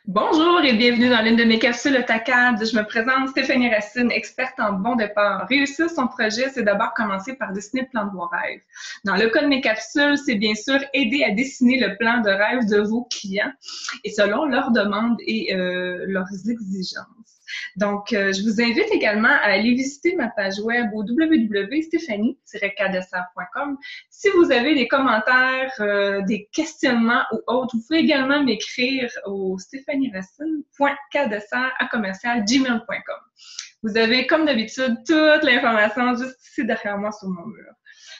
Bonjour et bienvenue dans l'une de mes capsules TACAD. Je me présente Stéphanie Racine, experte en bon départ. Réussir son projet, c'est d'abord commencer par dessiner le plan de vos rêves. Dans le cas de mes capsules, c'est bien sûr aider à dessiner le plan de rêve de vos clients et selon leurs demandes et leurs exigences. Donc, je vous invite également à aller visiter ma page web au www.stephanie-cadessar.com. Si vous avez des commentaires, des questionnements ou autres, vous pouvez également m'écrire au stéphanieracine.cadessar@gmail.com. Vous avez, comme d'habitude, toute l'information juste ici derrière moi sur mon mur.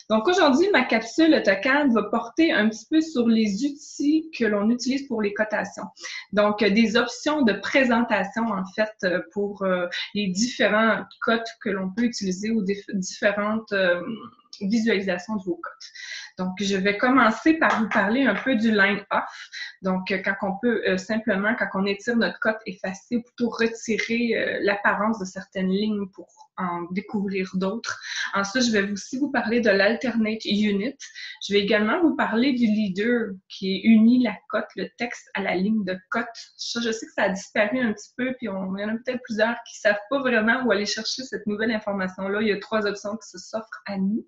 Donc aujourd'hui, ma capsule AutoCAD va porter un petit peu sur les outils que l'on utilise pour les cotations. Donc, des options de présentation, en fait, pour les différents cotes que l'on peut utiliser ou différentes visualisations de vos cotes. Donc, je vais commencer par vous parler un peu du line-off. Donc, quand on peut simplement, quand on étire notre cote, effacer ou plutôt retirer l'apparence de certaines lignes pour en découvrir d'autres. Ensuite, je vais aussi vous parler de l'alternate unit. Je vais également vous parler du leader qui unit la cote, le texte à la ligne de cote. Ça, je sais que ça a disparu un petit peu, puis il y en a peut-être plusieurs qui ne savent pas vraiment où aller chercher cette nouvelle information-là. Il y a 3 options qui s'offrent à nous.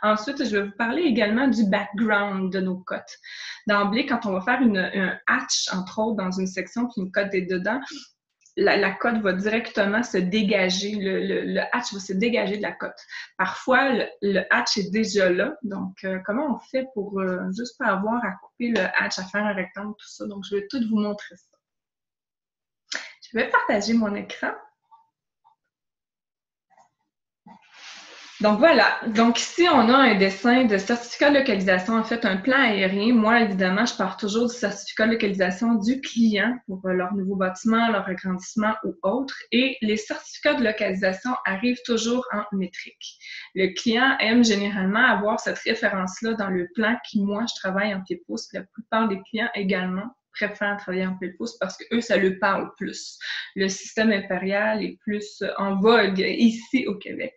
Ensuite, je vais vous parler également du background de nos cotes. D'emblée, quand on va faire un hatch, entre autres, dans une section, puis une cote est dedans, la cote va directement se dégager, le hatch va se dégager de la cote. Parfois, le hatch est déjà là, donc comment on fait pour juste pas avoir à couper le hatch, à faire un rectangle, tout ça. Donc, je vais tout vous montrer ça. Je vais partager mon écran. Donc voilà, donc ici on a un dessin de certificat de localisation, en fait un plan aérien. Moi évidemment, je pars toujours du certificat de localisation du client pour leur nouveau bâtiment, leur agrandissement ou autre. Et les certificats de localisation arrivent toujours en métrique. Le client aime généralement avoir cette référence-là dans le plan qui, moi, je travaille en pied-pouce. La plupart des clients également préfèrent travailler en pied-pouce parce que eux, ça leur parle plus. Le système impérial est plus en vogue ici au Québec.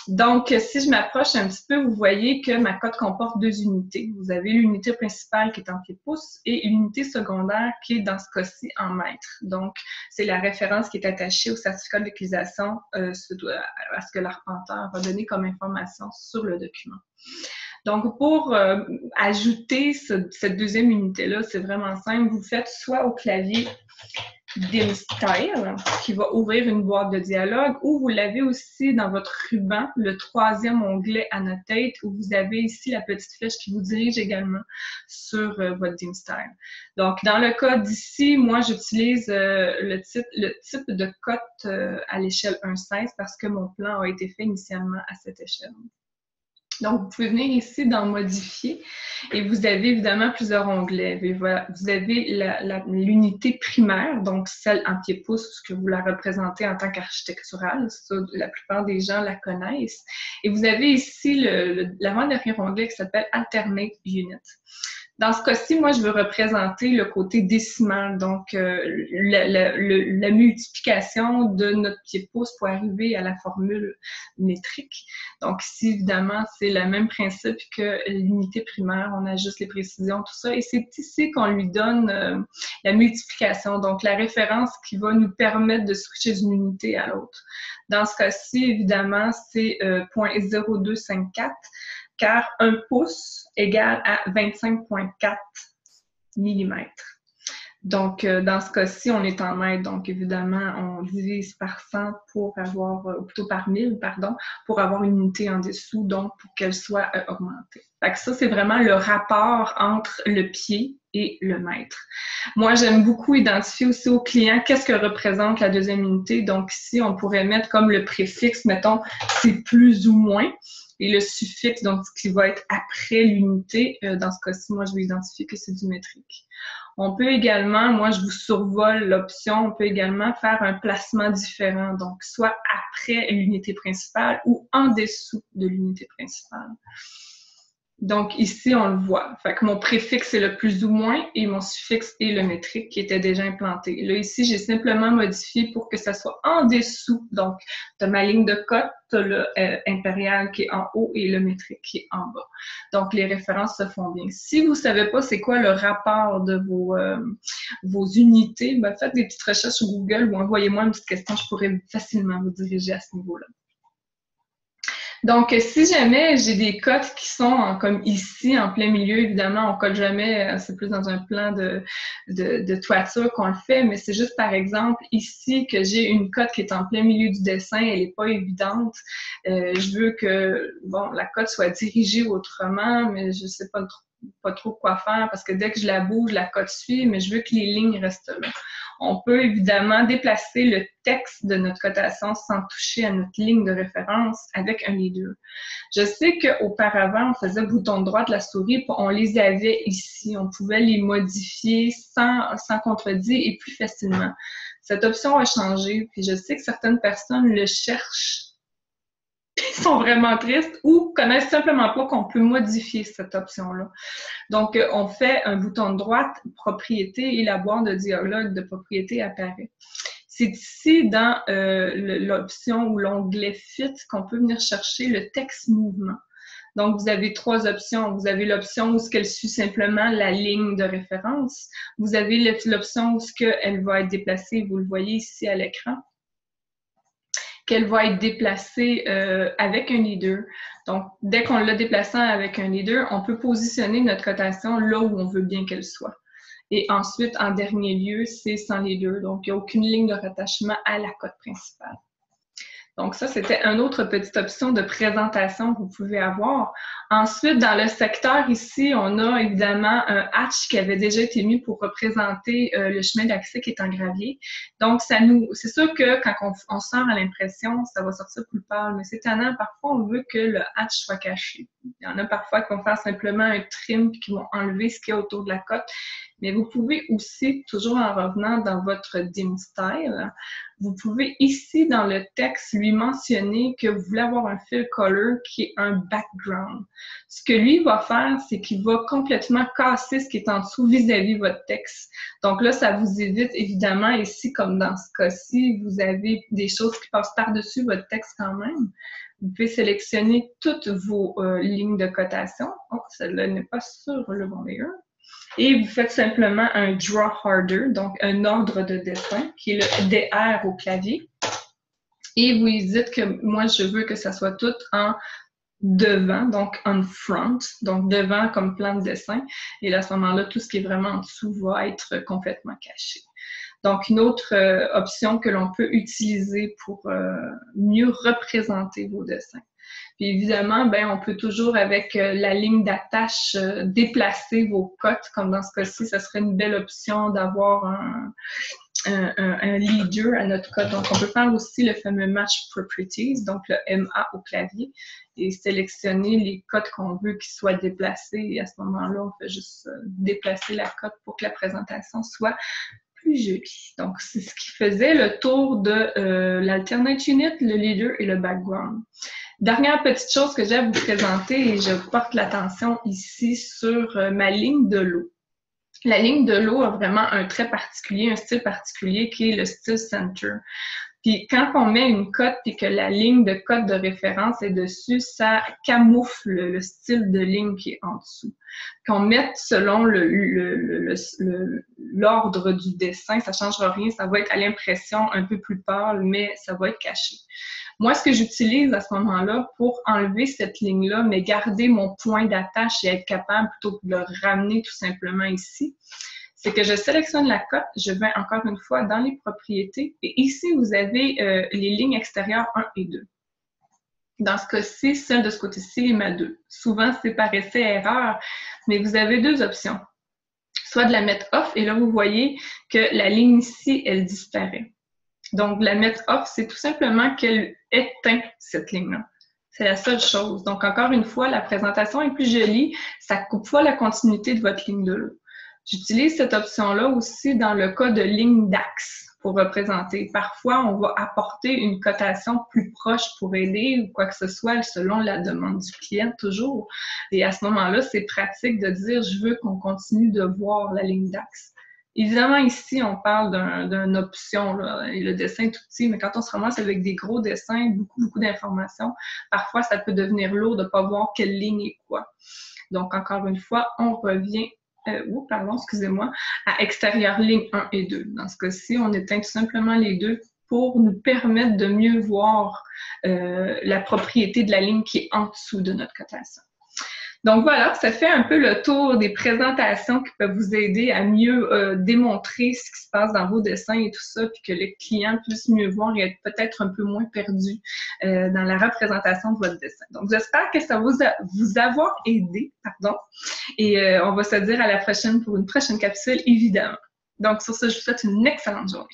Donc, si je m'approche un petit peu, vous voyez que ma cote comporte 2 unités. Vous avez l'unité principale qui est en pieds-pouces et l'unité secondaire qui est dans ce cas-ci en mètres. Donc, c'est la référence qui est attachée au certificat d'utilisation à ce que l'arpenteur va donner comme information sur le document. Donc, pour ajouter cette deuxième unité-là, c'est vraiment simple. Vous faites soit au clavier DIMStyle qui va ouvrir une boîte de dialogue, ou vous l'avez aussi dans votre ruban, le 3e onglet Annotate, où vous avez ici la petite flèche qui vous dirige également sur votre DIMStyle. Donc, dans le cas d'ici, moi, j'utilise le type de cote à l'échelle 1,16 parce que mon plan a été fait initialement à cette échelle. Donc, vous pouvez venir ici dans Modifier et vous avez évidemment plusieurs onglets. Vous avez l'unité primaire, donc celle en pied-pouce, ce que vous la représentez en tant qu'architecturale. Ça, la plupart des gens la connaissent. Et vous avez ici l'avant-dernier onglet qui s'appelle Alternate Unit. Dans ce cas-ci, moi, je veux représenter le côté décimal, donc la multiplication de notre pied-pouce pour arriver à la formule métrique. Donc ici, évidemment, c'est le même principe que l'unité primaire. On ajuste les précisions, tout ça. Et c'est ici qu'on lui donne la multiplication, donc la référence qui va nous permettre de switcher d'une unité à l'autre. Dans ce cas-ci, évidemment, c'est 0.0254. Car 1 pouce égale à 25,4 mm. Donc, dans ce cas-ci, on est en mètres. Donc, évidemment, on divise par 100 pour avoir, ou plutôt par 1000, pardon, pour avoir une unité en dessous, donc pour qu'elle soit augmentée. Fait que ça, c'est vraiment le rapport entre le pied et le mètre. Moi, j'aime beaucoup identifier aussi au client qu'est-ce que représente la deuxième unité. Donc, ici, on pourrait mettre comme le préfixe, mettons, c'est plus ou moins. Et le suffixe, donc, qui va être après l'unité, dans ce cas-ci, moi, je vais identifier que c'est du métrique. On peut également, moi, je vous survole l'option, on peut également faire un placement différent, donc soit après l'unité principale ou en dessous de l'unité principale. Donc ici, on le voit. Fait que mon préfixe est le plus ou moins et mon suffixe est le métrique qui était déjà implanté. Là, ici, j'ai simplement modifié pour que ça soit en dessous. Donc, de ma ligne de cote, tu as le impérial qui est en haut et le métrique qui est en bas. Donc, les références se font bien. Si vous ne savez pas c'est quoi le rapport de vos unités, ben, faites des petites recherches sur Google ou envoyez-moi une petite question, je pourrais facilement vous diriger à ce niveau-là. Donc, si jamais j'ai des cotes qui sont comme ici, en plein milieu, évidemment, on colle jamais, c'est plus dans un plan de toiture qu'on le fait, mais c'est juste, par exemple, ici, que j'ai une cote qui est en plein milieu du dessin, elle n'est pas évidente. Je veux que, bon, la cote soit dirigée autrement, mais je sais pas trop quoi faire parce que dès que je la bouge, la cote suit, mais je veux que les lignes restent là. On peut évidemment déplacer le texte de notre cotation sans toucher à notre ligne de référence avec un leader. Je sais qu'auparavant, on faisait bouton droit de la souris, on les avait ici. On pouvait les modifier sans contredire et plus facilement. Cette option a changé, puis je sais que certaines personnes le cherchent. Ils sont vraiment tristes ou connaissent simplement pas qu'on peut modifier cette option-là. Donc, on fait un bouton de droite, propriété, et la boîte de dialogue de propriété apparaît. C'est ici dans l'option ou l'onglet Fit qu'on peut venir chercher le texte mouvement. Donc, vous avez trois options. Vous avez l'option où elle suit simplement la ligne de référence. Vous avez l'option où elle va être déplacée, vous le voyez ici à l'écran, qu'elle va être déplacée avec un leader. Donc, dès qu'on l'a déplacée avec un leader, on peut positionner notre cotation là où on veut bien qu'elle soit. Et ensuite, en dernier lieu, c'est sans leader. Donc, il n'y a aucune ligne de rattachement à la cote principale. Donc, ça, c'était une autre petite option de présentation que vous pouvez avoir. Ensuite, dans le secteur ici, on a évidemment un hatch qui avait déjà été mis pour représenter le chemin d'accès qui est en gravier. Donc, c'est sûr que quand on sort à l'impression, ça va sortir plus pâle, mais c'est étonnant. Parfois, on veut que le hatch soit caché. Il y en a parfois qui vont faire simplement un trim et qui vont enlever ce qu'il y a autour de la cote. Mais vous pouvez aussi, toujours en revenant dans votre dim style, vous pouvez ici dans le texte lui mentionner que vous voulez avoir un fill color qui est un background. Ce que lui va faire, c'est qu'il va complètement casser ce qui est en dessous vis-à-vis de votre texte. Donc là, ça vous évite évidemment, ici comme dans ce cas-ci, vous avez des choses qui passent par-dessus votre texte quand même. Vous pouvez sélectionner toutes vos lignes de cotation. Oh, celle-là n'est pas sur le bon layer. Et vous faites simplement un Draw Harder, donc un ordre de dessin, qui est le DR au clavier. Et vous dites que moi, je veux que ça soit tout en devant, donc on front, donc devant comme plan de dessin. Et là, à ce moment-là, tout ce qui est vraiment en dessous va être complètement caché. Donc, une autre option que l'on peut utiliser pour mieux représenter vos dessins. Puis évidemment, ben, on peut toujours, avec la ligne d'attache, déplacer vos cotes. Comme dans ce cas-ci, ça serait une belle option d'avoir un leader à notre cote. Donc, on peut faire aussi le fameux Match Properties, donc le MA au clavier, et sélectionner les cotes qu'on veut qu'ils soient déplacés. Et à ce moment-là, on fait juste déplacer la cote pour que la présentation soit plus jolie. Donc, c'est ce qui faisait le tour de l'alternate unit, le leader et le background. Dernière petite chose que j'ai à vous présenter, et je porte l'attention ici sur ma ligne de l'eau. La ligne de l'eau a vraiment un trait particulier, un style particulier qui est le style center. Puis quand on met une cote et que la ligne de cote de référence est dessus, ça camoufle le style de ligne qui est en dessous. Qu'on mette selon l'ordre du dessin, ça ne changera rien, ça va être à l'impression un peu plus pâle, mais ça va être caché. Moi, ce que j'utilise à ce moment-là pour enlever cette ligne-là, mais garder mon point d'attache et être capable plutôt que de le ramener tout simplement ici, c'est que je sélectionne la cote, je vais encore une fois dans les propriétés, et ici, vous avez les lignes extérieures 1 et 2. Dans ce cas-ci, celle de ce côté-ci est ma 2. Souvent, c'est par essai-erreur, mais vous avez deux options. Soit de la mettre off, et là, vous voyez que la ligne ici, elle disparaît. Donc, la mettre off, c'est tout simplement qu'elle éteint cette ligne-là. C'est la seule chose. Donc, encore une fois, la présentation est plus jolie. Ça ne coupe pas la continuité de votre ligne de l'eau. J'utilise cette option-là aussi dans le cas de ligne d'axe. pour représenter. Parfois, on va apporter une cotation plus proche pour aider ou quoi que ce soit selon la demande du client toujours. Et à ce moment-là, c'est pratique de dire « je veux qu'on continue de voir la ligne d'axe ». Évidemment, ici, on parle d'une option, là, et le dessin est tout petit, mais quand on se ramasse avec des gros dessins, beaucoup d'informations, parfois, ça peut devenir lourd de ne pas voir quelle ligne est quoi. Donc, encore une fois, on revient, excusez-moi, à extérieur ligne 1 et 2. Dans ce cas-ci, on éteint tout simplement les deux pour nous permettre de mieux voir la propriété de la ligne qui est en dessous de notre cotation. Donc voilà, ça fait un peu le tour des présentations qui peuvent vous aider à mieux démontrer ce qui se passe dans vos dessins et tout ça, puis que le client puisse mieux voir et être peut-être un peu moins perdu dans la représentation de votre dessin. Donc j'espère que ça vous avoir aidé, et on va se dire à la prochaine pour une prochaine capsule, évidemment. Donc sur ce, je vous souhaite une excellente journée.